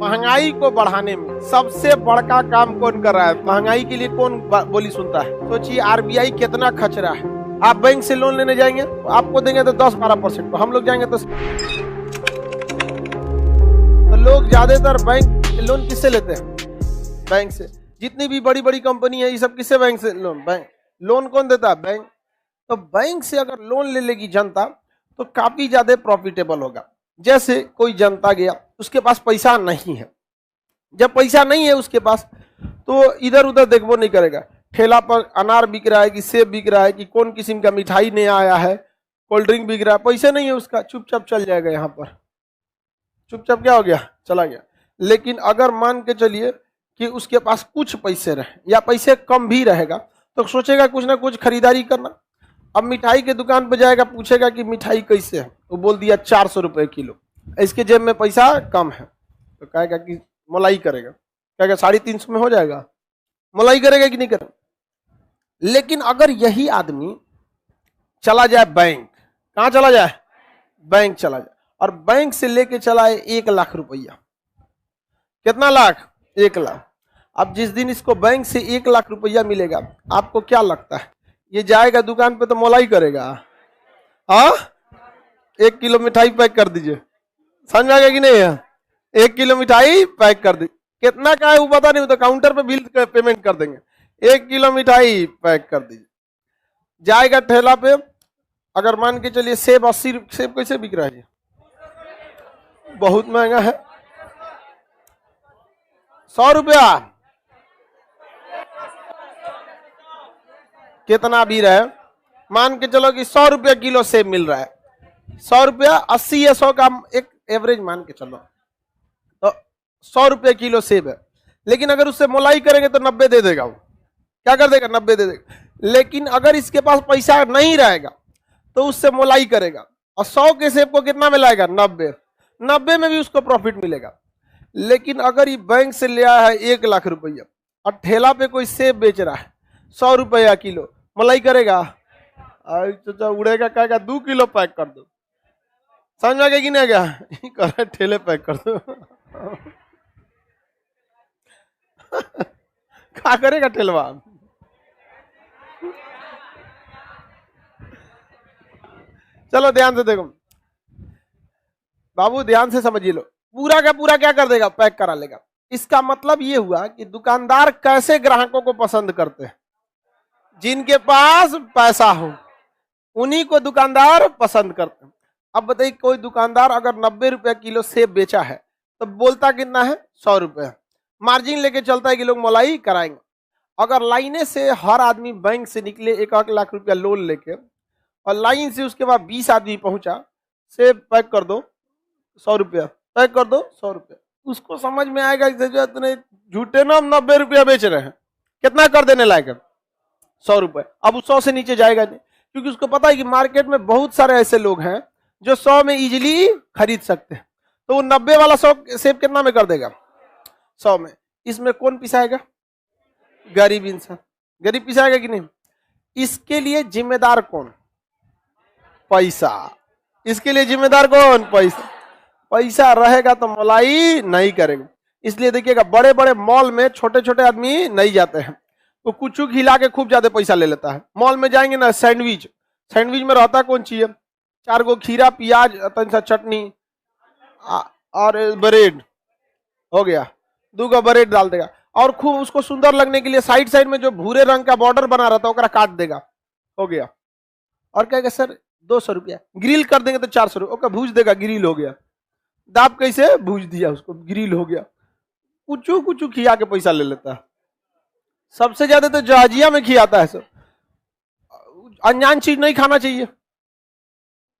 महंगाई को बढ़ाने में सबसे बड़का काम कौन कर रहा है? महंगाई के लिए कौन बोली सुनता है? सोचिए आरबीआई कितना खर्च रहा है। आप बैंक से लोन लेने जाएंगे तो आपको देंगे तो 10-12%, तो हम लोग जाएंगे तो लोग ज्यादातर बैंक लोन किससे लेते हैं? बैंक से। जितनी भी बड़ी बड़ी कंपनी है ये सब किससे? बैंक से लोन। बैंक लोन कौन देता है? बैंक। तो बैंक से अगर लोन ले लेगी जनता तो काफी ज्यादा प्रॉफिटेबल होगा। जैसे कोई जनता गया, उसके पास पैसा नहीं है, जब पैसा नहीं है उसके पास तो इधर उधर देखबो नहीं करेगा। ठेला पर अनार बिक रहा है कि सेब बिक रहा है कि कौन किस्म का मिठाई नया आया है, कोल्ड ड्रिंक बिक रहा है, पैसे नहीं है उसका, चुपचाप चल जाएगा यहाँ पर, चुपचाप क्या हो गया? चला गया। लेकिन अगर मान के चलिए कि उसके पास कुछ पैसे रहे या पैसे कम भी रहेगा तो सोचेगा कुछ ना कुछ खरीदारी करना। अब मिठाई के दुकान पर जाएगा, पूछेगा कि मिठाई कैसे है, वो बोल दिया 400 रुपए किलो, इसके जेब में पैसा कम है, तो कहेगा कि मलाई करेगा, कहेगा 350 में हो जाएगा, मलाई करेगा कि नहीं करेगा। लेकिन अगर यही आदमी चला जाए बैंक, कहां चला जाए? बैंक चला जाए और बैंक से लेके चला है 1 लाख रुपया। कितना लाख? 1 लाख। अब जिस दिन इसको बैंक से 1 लाख रुपया मिलेगा, आपको क्या लगता है ये जाएगा दुकान पे तो मलाई करेगा? हाँ, 1 किलो मिठाई पैक कर दीजिए, समझ में आ गया कि नहीं है? 1 किलो मिठाई पैक कर दी, कितना का है वो पता नहीं, तो काउंटर पे बिल पेमेंट कर देंगे। 1 किलो मिठाई पैक कर दीजिए। जाएगा ठेला पे, अगर मान के चलिए सेब 80, सेब कैसे बिक रहा है? बहुत महंगा है, 100 रुपया। कितना भी रहे, मान के चलो कि 100 रुपया किलो सेब मिल रहा है, 100 रुपया, 80 या 100 का एक एवरेज मान के चलो, तो 100 रुपये किलो सेब है। लेकिन अगर उससे मोलाई करेंगे तो 90 दे देगा, वो क्या कर देगा? 90 दे देगा। लेकिन अगर इसके पास पैसा नहीं रहेगा तो उससे मोलाई करेगा और 100 के सेब को कितना में लाएगा? 90। 90 में भी उसको प्रॉफिट मिलेगा। लेकिन अगर ये बैंक से ले आया है 1 लाख रुपया और ठेला पे कोई सेब बेच रहा है 100 रुपया किलो, मलाई करेगा? तो उड़ेगा, कहेगा 2 किलो पैक कर दो। समझ में कि नहीं गया? ठेले पैक कर दो। क्या करेगा ठेलवा? चलो ध्यान से देखो बाबू, ध्यान से समझिए लो, पूरा का पूरा क्या कर देगा? पैक करा लेगा। इसका मतलब ये हुआ कि दुकानदार कैसे ग्राहकों को पसंद करते हैं? जिनके पास पैसा हो उन्हीं को दुकानदार पसंद करते हैं। अब बताइए, कोई दुकानदार अगर 90 रुपया किलो सेब बेचा है तो बोलता कितना है? 100 रुपये। मार्जिन लेके चलता है कि लोग मलाई कराएंगे। अगर लाइने से हर आदमी बैंक से निकले 1 लाख रुपया लोन लेके और लाइन से उसके बाद 20 आदमी पहुंचा, सेब पैक कर दो 100 रुपया, पैक कर दो 100 रुपया, उसको समझ में आएगा कि झूठे ना 90 रुपया बेच रहे हैं, कितना कर देने लायक? 100 रुपए। अब वो 100 से नीचे जाएगा नहीं, क्योंकि उसको पता है कि मार्केट में बहुत सारे ऐसे लोग हैं जो 100 में इजीली खरीद सकते हैं, तो वो 90 वाला 100 सेब कितना में कर देगा? 100 में। इसमें कौन पिसाएगा? गरीब इंसान। गरीब पिसाएगा कि नहीं? इसके लिए जिम्मेदार कौन? पैसा। इसके लिए जिम्मेदार कौन? पैसा। पैसा रहेगा तो मलाई नहीं करेगा। इसलिए देखिएगा बड़े बड़े मॉल में छोटे छोटे आदमी नहीं जाते हैं, तो कुछ खिला के खूब ज्यादा पैसा ले लेता है। मॉल में जाएंगे ना, सैंडविच, सैंडविच में रहता कौन चाहिए? 4 गो खीरा, प्याज, चटनी और ब्रेड, हो गया, 2 गो ब्रेड डाल देगा और खूब उसको सुंदर लगने के लिए साइड साइड में जो भूरे रंग का बॉर्डर बना रहता है ओकरा काट देगा, हो गया। और कहेगा सर 200 रुपया। ग्रिल कर देंगे तो 400 रुपया, ओका भूज देगा, ग्रिल हो गया। दाब कैसे भूज दिया उसको, ग्रिल हो गया। कुछ खिया के पैसा ले लेता है। सबसे ज्यादा तो जहाजिया में खियाता है सर। अनजान चीज नहीं खाना चाहिए,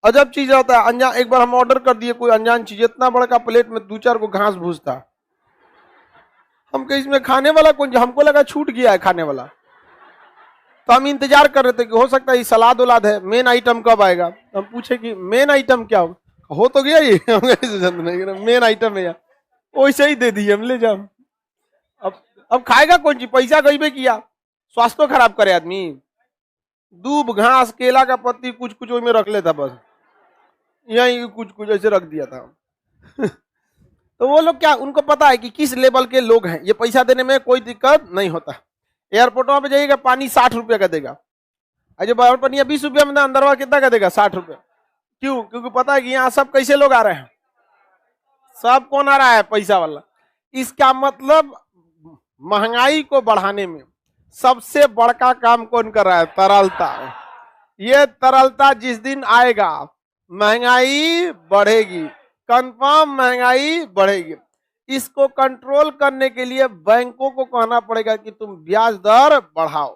अजब चीज होता है अनजान। एक बार हम ऑर्डर कर दिए कोई अनजान चीज, इतना बड़ा का प्लेट में 2-4 को घास भूजता। हम कहीं इसमें खाने वाला कौन? हमको लगा छूट गया है खाने वाला, तो हम इंतजार कर रहे थे कि हो सकता है सलाद उलाद है, मेन आइटम कब आएगा। हम पूछे कि मेन आइटम क्या हो तो गया ये। मेन आइटम है यार, वैसे ही दे दिए हम, ले जाओ। अब खाएगा कौन चीज? पैसा गईबे किया, स्वास्थ्य तो खराब करे आदमी। दूब, घास, केला का पत्ती कुछ कुछ में रख लेता, बस यही कुछ कुछ ऐसे रख दिया था। तो वो लोग क्या, उनको पता है कि किस लेवल के लोग हैं, ये पैसा देने में कोई दिक्कत नहीं होता। एयरपोर्टों पे जाइएगा, पानी 60 रुपये का देगा, जो बाहर पानी 20 रुपया में, अंदर कितना का देगा, 60 रुपये। क्यों? क्योंकि पता है कि यहाँ सब कैसे लोग आ रहे हैं, सब कौन आ रहा है, पैसा वाला। इसका मतलब महंगाई को बढ़ाने में सबसे बड़का काम कौन कर रहा है, तरलता। ये तरलता जिस दिन आएगा महंगाई बढ़ेगी, कंफर्म महंगाई बढ़ेगी। इसको कंट्रोल करने के लिए बैंकों को कहना पड़ेगा कि तुम ब्याज दर बढ़ाओ,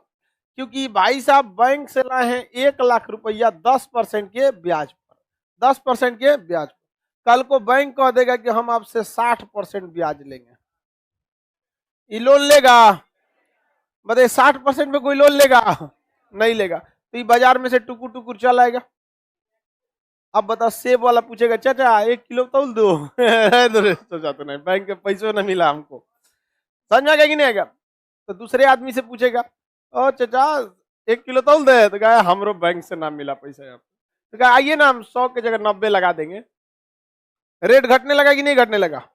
क्योंकि भाई साहब बैंक से लाए हैं 1 लाख रुपया 10% के ब्याज पर, 10% के ब्याज पर। कल को बैंक कह देगा कि हम आपसे 60% ब्याज लेंगे, ये लोन लेगा? बताइए, 60% पे कोई लोन लेगा? नहीं लेगा। तो ये बाजार में से टुकुर टुकुर चल आएगा। अब बताओ, सेब वाला पूछेगा चाचा 1 किलो तौल दो सोचा तो नहीं, बैंक के पैसों न मिला हमको, समझ में आ गया कि नहीं आएगा? तो दूसरे आदमी से पूछेगा, ओ चाचा 1 किलो तौल दे, तो कहा हमरो बैंक से ना मिला पैसा यहाँ, तो कहा आइए ना हम 100 के जगह 90 लगा देंगे। रेट घटने लगा कि नहीं घटने लगा?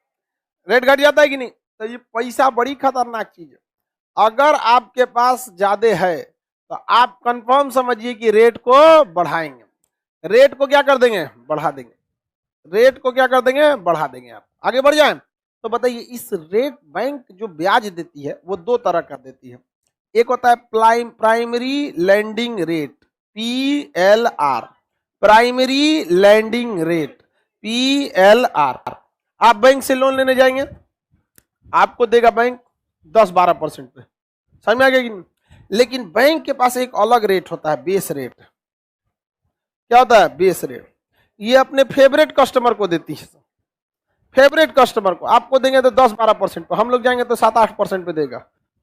रेट घट जाता है कि नहीं? तो ये पैसा बड़ी खतरनाक चीज है। अगर आपके पास ज्यादा है तो आप कंफर्म समझिए कि रेट को बढ़ाएंगे, रेट को क्या कर देंगे, बढ़ा देंगे, रेट को क्या कर देंगे, बढ़ा देंगे। आप आगे बढ़ जाएं तो बताइए, इस रेट बैंक जो ब्याज देती है वो 2 तरह का देती है। एक होता है primary landing rate, PLR, primary landing rate, PLR। आप बैंक से लोन लेने जाएंगे, आपको देगा बैंक 10-12% पे, समझ में आ गया कि नहीं? लेकिन बैंक के पास एक अलग रेट होता है, बेस रेट। क्या होता है? Base rate. ये अपने फेवरेट कस्टमर को देती है, फेवरेट कस्टमर को। आपको देंगे तो 10-12% पे, हम लोग जाएंगे तो 7-8% पे देगा,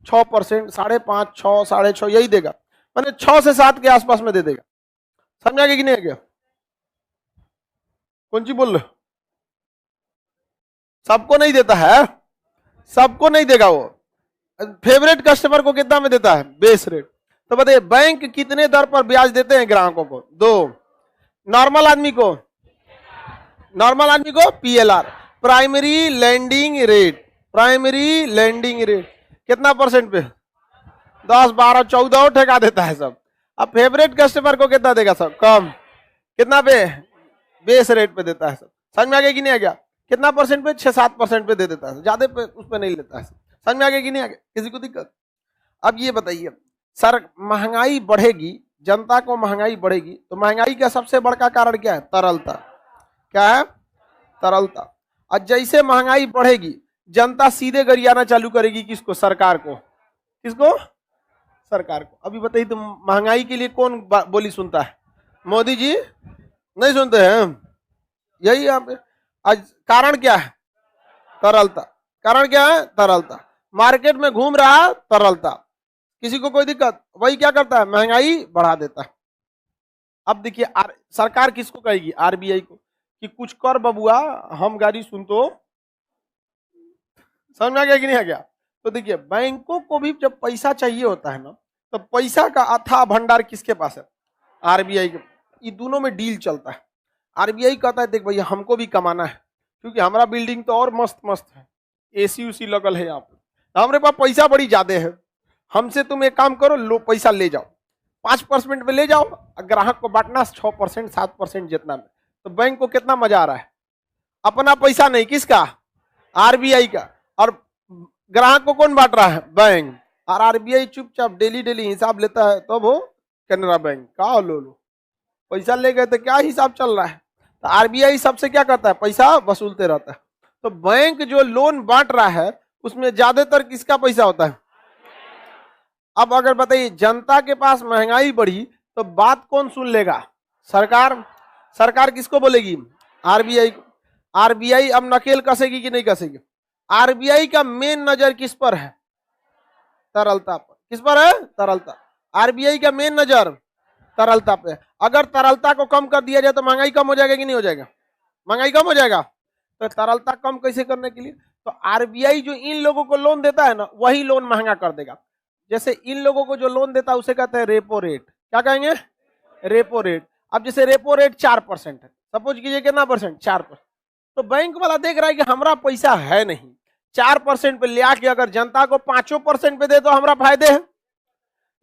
6%, 5.5%, 6, 6.5% यही देगा, मैंने 6 से 7 के आसपास में दे देगा। समझ में आ गया कि नहीं आ गया? कौन सी बोल रहे? सबको नहीं देता है, सबको नहीं देगा वो, फेवरेट कस्टमर को कितना में देता है, बेस रेट। तो बताइए बैंक कितने दर पर ब्याज देते हैं ग्राहकों को? 2। नॉर्मल आदमी को, नॉर्मल आदमी को PLR, primary landing rate, primary landing rate कितना परसेंट पे? 10, 12, 14 ठेका देता है सब। अब फेवरेट कस्टमर को कितना देगा सब? कम, कितना पे? बेस रेट पे देता है सब। समझ में आ गया कि नहीं आ गया? कितना परसेंट पे? 6-7% पे दे देता है, ज्यादा पे उस पे नहीं लेता है। समझ में आ गया कि नहीं आ गया? किसी को दिक्कत? अब ये बताइए, सर महंगाई बढ़ेगी, जनता को महंगाई बढ़ेगी, तो महंगाई का सबसे बड़का कारण क्या है? तरलता। क्या है? तरलता। और जैसे महंगाई बढ़ेगी जनता सीधे गरियाना चालू करेगी, किसको? सरकार को। किसको? सरकार को। अभी बताइए तो महंगाई के लिए कौन बोली सुनता है? मोदी जी नहीं सुनते हैं? यही यहाँ पे आज कारण क्या है? तरलता। कारण क्या है? तरलता। मार्केट में घूम रहा तरलता, किसी को कोई दिक्कत, वही क्या करता है? महंगाई बढ़ा देता है। अब देखिए सरकार किसको कहेगी? RBI को, कि कुछ कर बबुआ, हम गाड़ी सुन। तो समझ में आ गया कि नहीं आ गया? तो देखिए बैंकों को भी जब पैसा चाहिए होता है ना, तो पैसा का अथाह भंडार किसके पास है? RBI के। ये दोनों में डील चलता है। RBI कहता है देख भैया हमको भी कमाना है, क्योंकि हमारा बिल्डिंग तो और मस्त मस्त है, AC उसी लगल है यहाँ पे, हमारे पास पैसा बड़ी ज्यादा है, हमसे तुम एक काम करो, लो पैसा ले जाओ, 5% पे ले जाओ, ग्राहक को बांटना 6%, 7% जितना में। तो बैंक को कितना मजा आ रहा है? अपना पैसा नहीं, किसका? RBI का। और ग्राहक को कौन बांट रहा है? बैंक। और RBI चुपचाप डेली डेली हिसाब लेता है, तब वो कैनरा बैंक का लो पैसा ले गए तो क्या हिसाब चल रहा है? तो RBI सबसे क्या करता है? पैसा वसूलते रहता है। तो बैंक जो लोन बांट रहा है उसमें ज्यादातर किसका पैसा होता है? अब अगर बताइए जनता के पास महंगाई बढ़ी तो बात कौन सुन लेगा? सरकार। सरकार किसको बोलेगी? RBI को। RBI अब नकेल कसेगी कि नहीं कसेगी? RBI का मेन नजर किस पर है? तरलता पर। किस पर है? तरलता। RBI का मेन नजर तरलता पे। अगर तरलता को कम कर दिया जाए तो महंगाई कम हो जाएगा कि नहीं हो जाएगा? महंगाई कम हो जाएगा। तो तरलता कम कैसे करने के लिए? तो RBI जो इन लोगों को लोन देता है ना, वही लोन महंगा कर देगा। जैसे इन लोगों को जो लोन देता है उसे कहते हैं रेपो रेट। क्या कहेंगे? Repo rate. अब जैसे रेपो रेट 4% है, सपोज कीजिए कितना परसेंट? 4%। तो बैंक वाला देख रहा है कि हमारा पैसा है नहीं, 4% पे ले आके अगर जनता को 5% पे दे तो हमारा फायदे है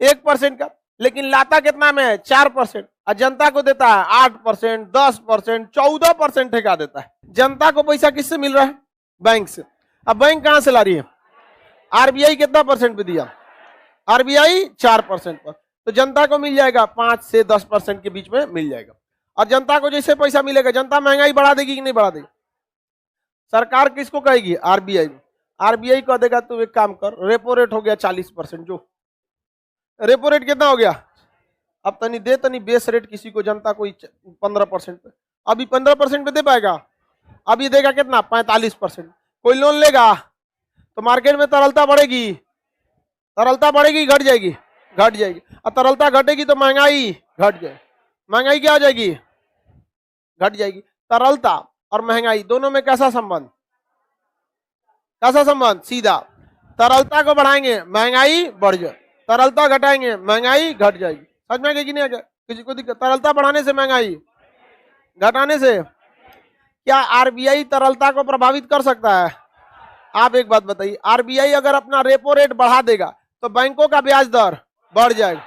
1% का, लेकिन लाता कितना में है 4%, और जनता को देता है 8%, 10%, 14% ठेका देता है। जनता को पैसा किससे मिल रहा है? बैंक से। अब बैंक कहां से ला रही है? आरबीआई कितना परसेंट पे दिया? आरबीआई 4% पर, तो जनता को मिल जाएगा 5 से 10% के बीच में मिल जाएगा। और जनता को जैसे पैसा मिलेगा, जनता महंगाई बढ़ा देगी कि नहीं बढ़ा देगी? सरकार किसको कहेगी? आरबीआई। आरबीआई कह देगा तू एक काम कर, रेपो रेट हो गया 40%, जो रेपो रेट कितना हो गया? अब तनी दे तनी बेस रेट किसी को, जनता को 15% पे, अभी 15% पे दे पाएगा? अभी देगा कितना? 45%। कोई लोन लेगा तो मार्केट में तरलता बढ़ेगी, तरलता बढ़ेगी घट जाएगी? घट जाएगी। और तरलता घटेगी तो महंगाई घट जाएगी, महंगाई क्या हो जाएगी? घट जाएगी। तरलता और महंगाई दोनों में कैसा संबंध? कैसा संबंध? सीधा। तरलता को बढ़ाएंगे महंगाई बढ़ जाए, तरलता घटाएंगे महंगाई घट जाएगी। समझ में कि नहीं? किसी को दिक्कत? तरलता बढ़ाने से महंगाई घटाने से। क्या आरबीआई तरलता को प्रभावित कर सकता है? आप एक बात बताइए, आरबीआई अगर अपना रेपो रेट बढ़ा देगा तो बैंकों का ब्याज दर बढ़ जाएगा,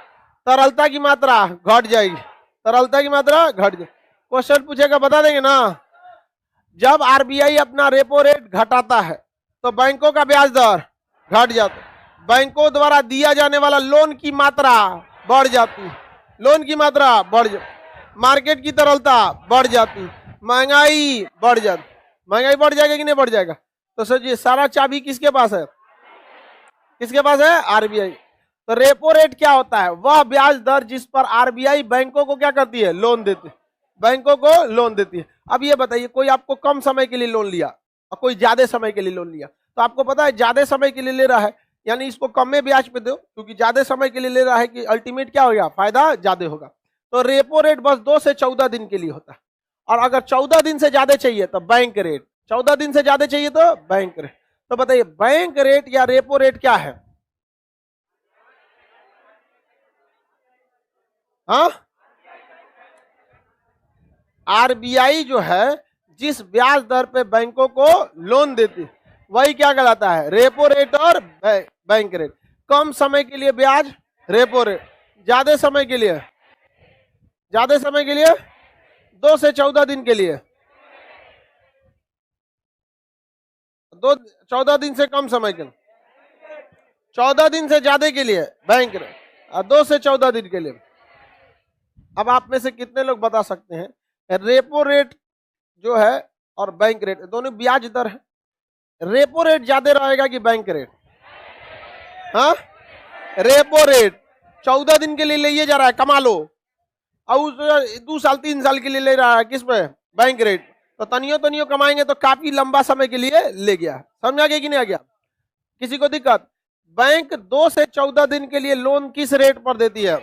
तरलता की मात्रा घट जाएगी, तरलता की मात्रा घट जाएगी। क्वेश्चन पूछेगा बता देंगे ना? जब आरबीआई अपना रेपो रेट घटाता है तो बैंकों का ब्याज दर घट जाता है, बैंकों द्वारा दिया जाने वाला लोन की मात्रा बढ़ जाती है, लोन की मात्रा बढ़ जाती, मार्केट की तरलता बढ़ जाती, महंगाई बढ़ जाती। महंगाई बढ़ जाएगा कि नहीं बढ़ जाएगा? तो सोचिए सारा चाबी किसके पास है? किसके पास है? आरबीआई। तो रेपो रेट क्या होता है? वह ब्याज दर जिस पर आरबीआई बैंकों को क्या करती है? लोन देती है, बैंकों को लोन देती है। अब ये बताइए, कोई आपको कम समय के लिए लोन लिया और कोई ज्यादा समय के लिए लोन लिया, तो आपको पता है ज्यादा समय के लिए ले रहा है यानी इसको कम में ब्याज पे दो, क्योंकि ज्यादा समय के लिए ले रहा है कि अल्टीमेट क्या होगा? फायदा ज्यादा होगा। तो रेपो रेट बस 2 से 14 दिन के लिए होता है, और अगर 14 दिन से ज्यादा चाहिए तो बैंक रेट, 14 दिन से ज्यादा चाहिए तो बैंक रेट। तो बताइए बैंक रेट या रेपो रेट क्या है? हाँ, आरबीआई जो है जिस ब्याज दर पे बैंकों को लोन देती वही क्या कहलाता है? रेपो रेट और बैंक रेट। कम समय के लिए ब्याज रेपो रेट, ज्यादा समय के लिए, ज्यादा समय के लिए 2 से 14 दिन के लिए, 14 दिन से कम समय के लिए, 14 दिन से ज्यादा के लिए बैंक रेट, और 2 से 14 दिन के लिए। अब आप में से कितने लोग बता सकते हैं रेपो रेट जो है और बैंक रेट दोनों ब्याज दर है, रेपो रेट ज्यादा रहेगा कि बैंक रेट? हाँ, रेपो रेट 14 दिन के लिए ले जा रहा है, कमा लो, और 2 साल 3 साल के लिए ले रहा है, किस पे? Bank rate. तो तनियो कमाएंगे तो काफी लंबा समय के लिए ले गया। समझ आ गया कि नहीं आ गया? किसी को दिक्कत? बैंक 2 से 14 दिन के लिए लोन किस रेट पर देती है?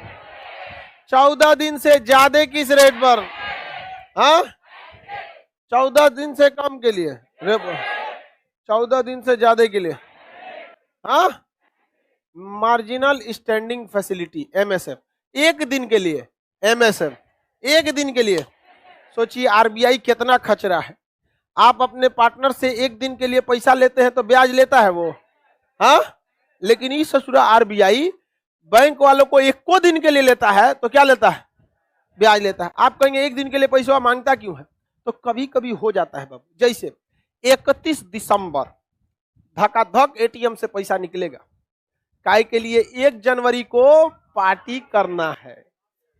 14 दिन से ज्यादा किस रेट पर? हाँ, 14 दिन से कम के लिए रेपो, 14 दिन से ज्यादा के लिए हाँ मार्जिनल स्टैंडिंग फैसिलिटी एमएसएफ, 1 दिन के लिए एमएसएफ, 1 दिन के लिए। सोचिए आरबीआई कितना खचरा है। आप अपने पार्टनर से 1 दिन के लिए पैसा लेते हैं तो ब्याज लेता है वो, हाँ, लेकिन इस ससुरा आरबीआई बैंक वालों को 1 दिन के लिए लेता है तो क्या लेता है? ब्याज लेता है। आप कहेंगे 1 दिन के लिए पैसा मांगता क्यों है? तो कभी कभी हो जाता है बाबू, जैसे 31 दिसंबर धकाधक एटीएम से पैसा निकलेगा, काय के लिए 1 जनवरी को पार्टी करना है,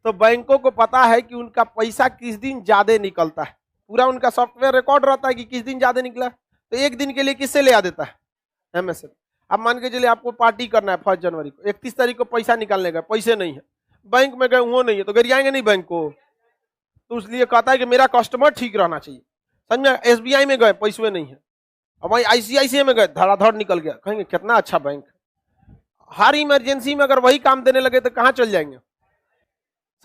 तो बैंकों को पता है कि उनका पैसा किस दिन ज्यादा निकलता है, पूरा उनका सॉफ्टवेयर रिकॉर्ड रहता है कि किस दिन ज्यादा निकला, तो 1 दिन के लिए किससे ले आ देता है? एमएसएफ। अब मान के चलिए आपको पार्टी करना है 1 जनवरी को, 31 तारीख को पैसा निकालने का, पैसे नहीं है, बैंक में गए वो नहीं है, तो गरियाएंगे नहीं बैंक को, तो इसलिए कहता है कि मेरा कस्टमर ठीक रहना चाहिए। समझ में? एसबीआई में गए पैसे नहीं है, अब वही आईसीआईसीआई में गए धड़ाधड़ निकल गया, कहेंगे कितना अच्छा बैंक। हर इमरजेंसी में अगर वही काम देने लगे तो कहाँ चल जाएंगे?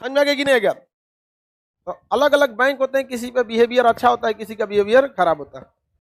समझ में आ गया कि नहीं आ गया? तो अलग अलग बैंक होते हैं, किसी का बिहेवियर अच्छा होता है, किसी का बिहेवियर खराब होता है।